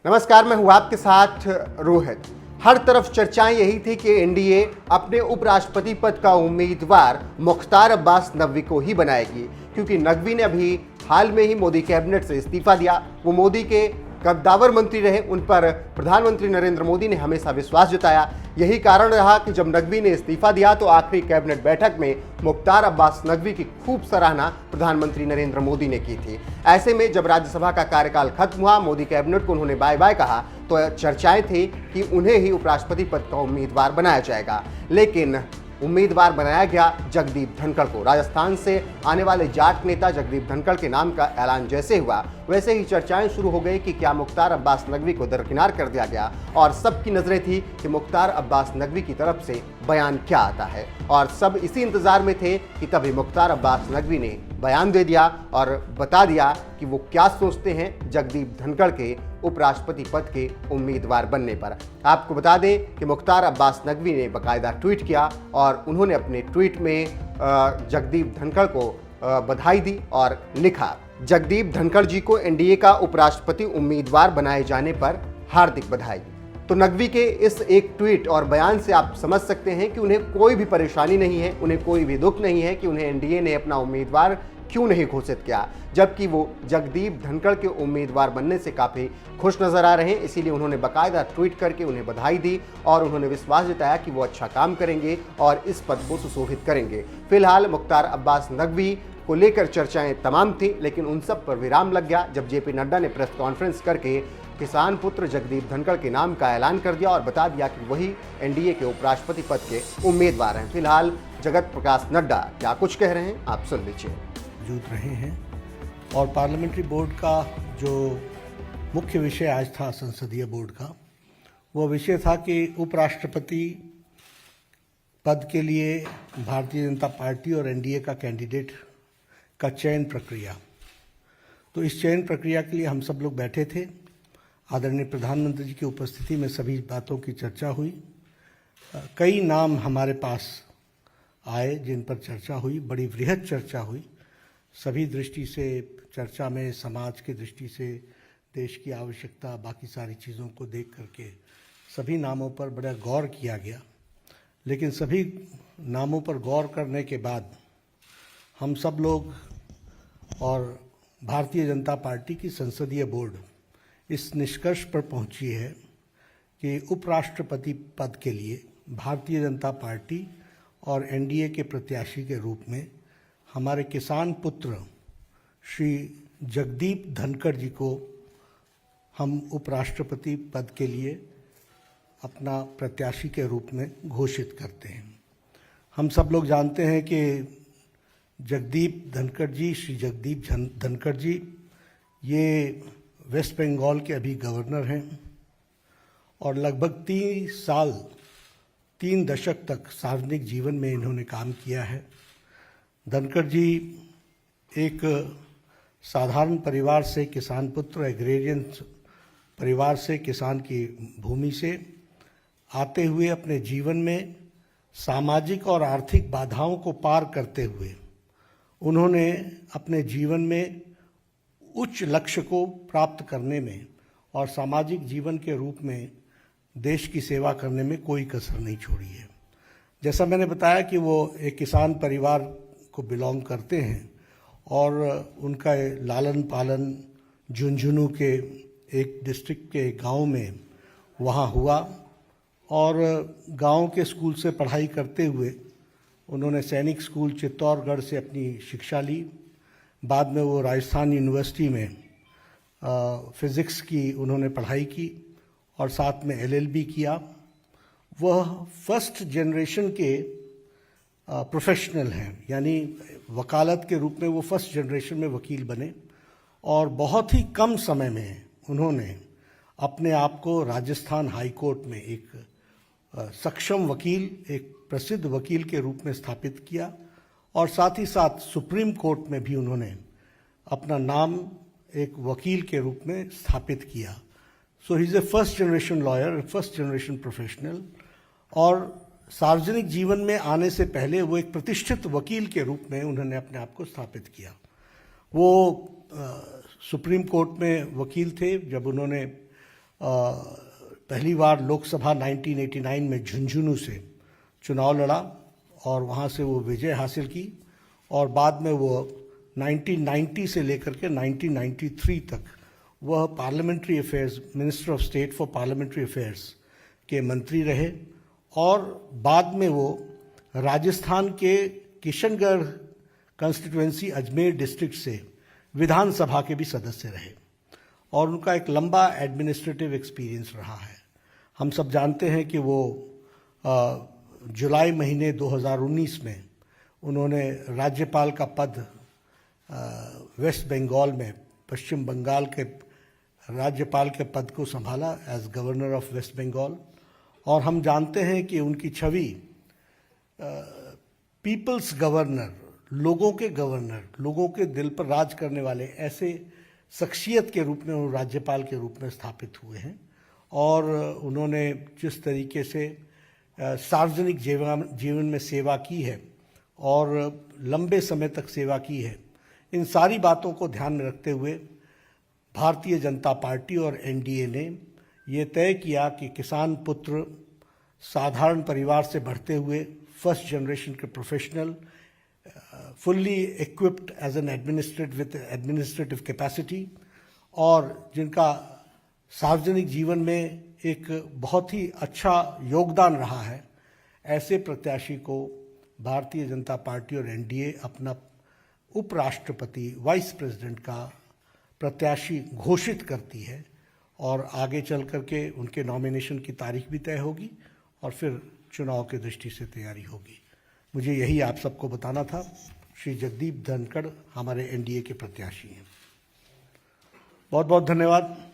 नमस्कार, मैं हूं आपके साथ रोहित। हर तरफ चर्चाएं यही थी कि एनडीए अपने उपराष्ट्रपति पद का उम्मीदवार मुख्तार अब्बास नकवी को ही बनाएगी, क्योंकि नकवी ने अभी हाल में ही मोदी कैबिनेट से इस्तीफा दिया। वो मोदी के कद्दावर मंत्री रहे, उन पर प्रधानमंत्री नरेंद्र मोदी ने हमेशा विश्वास जताया। यही कारण रहा कि जब नकवी ने इस्तीफा दिया तो आखिरी कैबिनेट बैठक में मुख्तार अब्बास नकवी की खूब सराहना प्रधानमंत्री नरेंद्र मोदी ने की थी। ऐसे में जब राज्यसभा का कार्यकाल खत्म हुआ, मोदी कैबिनेट को उन्होंने बाय बाय कहा, तो चर्चाएं थी कि उन्हें ही उपराष्ट्रपति पद का उम्मीदवार बनाया जाएगा। लेकिन उम्मीदवार बनाया गया जगदीप धनखड़ को। राजस्थान से आने वाले जाट नेता जगदीप धनखड़ के नाम का ऐलान जैसे हुआ, वैसे ही चर्चाएं शुरू हो गई कि क्या मुख्तार अब्बास नकवी को दरकिनार कर दिया गया। और सबकी नजरें थी कि मुख्तार अब्बास नकवी की तरफ से बयान क्या आता है, और सब इसी इंतजार में थे कि तभी मुख्तार अब्बास नकवी ने बयान दे दिया और बता दिया कि वो क्या सोचते हैं जगदीप धनखड़ के उपराष्ट्रपति पद के उम्मीदवार बनने पर। आपको बता दें कि मुख्तार अब्बास नकवी ने बाकायदा ट्वीट किया और उन्होंने अपने ट्वीट में जगदीप धनखड़ को बधाई दी और लिखा, जगदीप धनखड़ जी को एनडीए का उपराष्ट्रपति उम्मीदवार बनाए जाने पर हार्दिक बधाई। तो नकवी के इस एक ट्वीट और बयान से आप समझ सकते हैं कि उन्हें कोई भी परेशानी नहीं है, उन्हें कोई भी दुख नहीं है कि उन्हें एनडीए ने अपना उम्मीदवार क्यों नहीं घोषित किया, जबकि वो जगदीप धनखड़ के उम्मीदवार बनने से काफ़ी खुश नजर आ रहे हैं। इसीलिए उन्होंने बाकायदा ट्वीट करके उन्हें बधाई दी और उन्होंने विश्वास जताया कि वो अच्छा काम करेंगे और इस पद को सुशोभित करेंगे। फिलहाल मुख्तार अब्बास नकवी को लेकर चर्चाएं तमाम थी, लेकिन उन सब पर विराम लग गया जब जेपी नड्डा ने प्रेस कॉन्फ्रेंस करके किसान पुत्र जगदीप धनखड़ के नाम का ऐलान कर दिया और बता दिया कि वही एनडीए के उपराष्ट्रपति पद के उम्मीदवार हैं। फिलहाल जगत प्रकाश नड्डा क्या कुछ कह रहे हैं, आप सुन लीजिए। मौजूद रहे हैं और पार्लियामेंट्री बोर्ड का जो मुख्य विषय आज था संसदीय बोर्ड का, वो विषय था कि उपराष्ट्रपति पद के लिए भारतीय जनता पार्टी और एनडीए का कैंडिडेट का चयन प्रक्रिया। तो इस चयन प्रक्रिया के लिए हम सब लोग बैठे थे। आदरणीय प्रधानमंत्री जी की उपस्थिति में सभी बातों की चर्चा हुई। कई नाम हमारे पास आए जिन पर चर्चा हुई, बड़ी वृहद चर्चा हुई। सभी दृष्टि से चर्चा में समाज की दृष्टि से, देश की आवश्यकता, बाकी सारी चीज़ों को देख करके सभी नामों पर बड़ा गौर किया गया। लेकिन सभी नामों पर गौर करने के बाद हम सब लोग और भारतीय जनता पार्टी की संसदीय बोर्ड इस निष्कर्ष पर पहुंची है कि उपराष्ट्रपति पद के लिए भारतीय जनता पार्टी और एनडीए के प्रत्याशी के रूप में हमारे किसान पुत्र श्री जगदीप धनखड़ जी को हम उपराष्ट्रपति पद के लिए अपना प्रत्याशी के रूप में घोषित करते हैं। हम सब लोग जानते हैं कि जगदीप धनखड़ जी, श्री जगदीप धनखड़ जी, ये वेस्ट बंगाल के अभी गवर्नर हैं और लगभग 3 दशक तक सार्वजनिक जीवन में इन्होंने काम किया है। धनखड़ जी एक साधारण परिवार से, किसान पुत्र, एग्रेरियन परिवार से, किसान की भूमि से आते हुए अपने जीवन में सामाजिक और आर्थिक बाधाओं को पार करते हुए उन्होंने अपने जीवन में उच्च लक्ष्य को प्राप्त करने में और सामाजिक जीवन के रूप में देश की सेवा करने में कोई कसर नहीं छोड़ी है। जैसा मैंने बताया कि वो एक किसान परिवार को बिलोंग करते हैं और उनका लालन पालन झुंझुनू के एक डिस्ट्रिक्ट के गांव में वहाँ हुआ और गांव के स्कूल से पढ़ाई करते हुए उन्होंने सैनिक स्कूल चित्तौड़गढ़ से अपनी शिक्षा ली। बाद में वो राजस्थान यूनिवर्सिटी में फिज़िक्स की उन्होंने पढ़ाई की और साथ में एलएलबी किया। वह फर्स्ट जनरेशन के प्रोफेशनल हैं, यानी वकालत के रूप में वो फर्स्ट जनरेशन में वकील बने और बहुत ही कम समय में उन्होंने अपने आप को राजस्थान हाई कोर्ट में एक सक्षम वकील, एक प्रसिद्ध वकील के रूप में स्थापित किया और साथ ही साथ सुप्रीम कोर्ट में भी उन्होंने अपना नाम एक वकील के रूप में स्थापित किया। So he is a first generation lawyer, first generation professional. और सार्वजनिक जीवन में आने से पहले वो एक प्रतिष्ठित वकील के रूप में उन्होंने अपने आप को स्थापित किया। वो सुप्रीम कोर्ट में वकील थे जब उन्होंने पहली बार लोकसभा 1989 में झुंझुनू से चुनाव लड़ा और वहाँ से वो विजय हासिल की और बाद में वो 1990 से लेकर के 1993 तक वह parliamentary affairs minister of state for parliamentary affairs के मंत्री रहे और बाद में वो राजस्थान के किशनगढ़ कंस्टिट्यूएंसी अजमेर डिस्ट्रिक्ट से विधानसभा के भी सदस्य रहे और उनका एक लंबा एडमिनिस्ट्रेटिव एक्सपीरियंस रहा है। हम सब जानते हैं कि वो जुलाई महीने 2019 में उन्होंने राज्यपाल का पद वेस्ट बंगाल में पश्चिम बंगाल के राज्यपाल के पद को संभाला as governor of West Bengal और हम जानते हैं कि उनकी छवि पीपल्स गवर्नर, लोगों के दिल पर राज करने वाले ऐसे शख्सियत के रूप में वो राज्यपाल के रूप में स्थापित हुए हैं और उन्होंने जिस तरीके से सार्वजनिक जीवन में सेवा की है और लंबे समय तक सेवा की है, इन सारी बातों को ध्यान में रखते हुए भारतीय जनता पार्टी और एनडीए ने ये तय किया कि किसान पुत्र साधारण परिवार से बढ़ते हुए फर्स्ट जनरेशन के professional, fully equipped as an administrative capacity और जिनका सार्वजनिक जीवन में एक बहुत ही अच्छा योगदान रहा है, ऐसे प्रत्याशी को भारतीय जनता पार्टी और एनडीए अपना उपराष्ट्रपति वाइस प्रेसिडेंट का प्रत्याशी घोषित करती है और आगे चल करके उनके नॉमिनेशन की तारीख भी तय होगी और फिर चुनाव की दृष्टि से तैयारी होगी। मुझे यही आप सबको बताना था। श्री जगदीप धनखड़ हमारे एनडीए के प्रत्याशी हैं। बहुत बहुत धन्यवाद।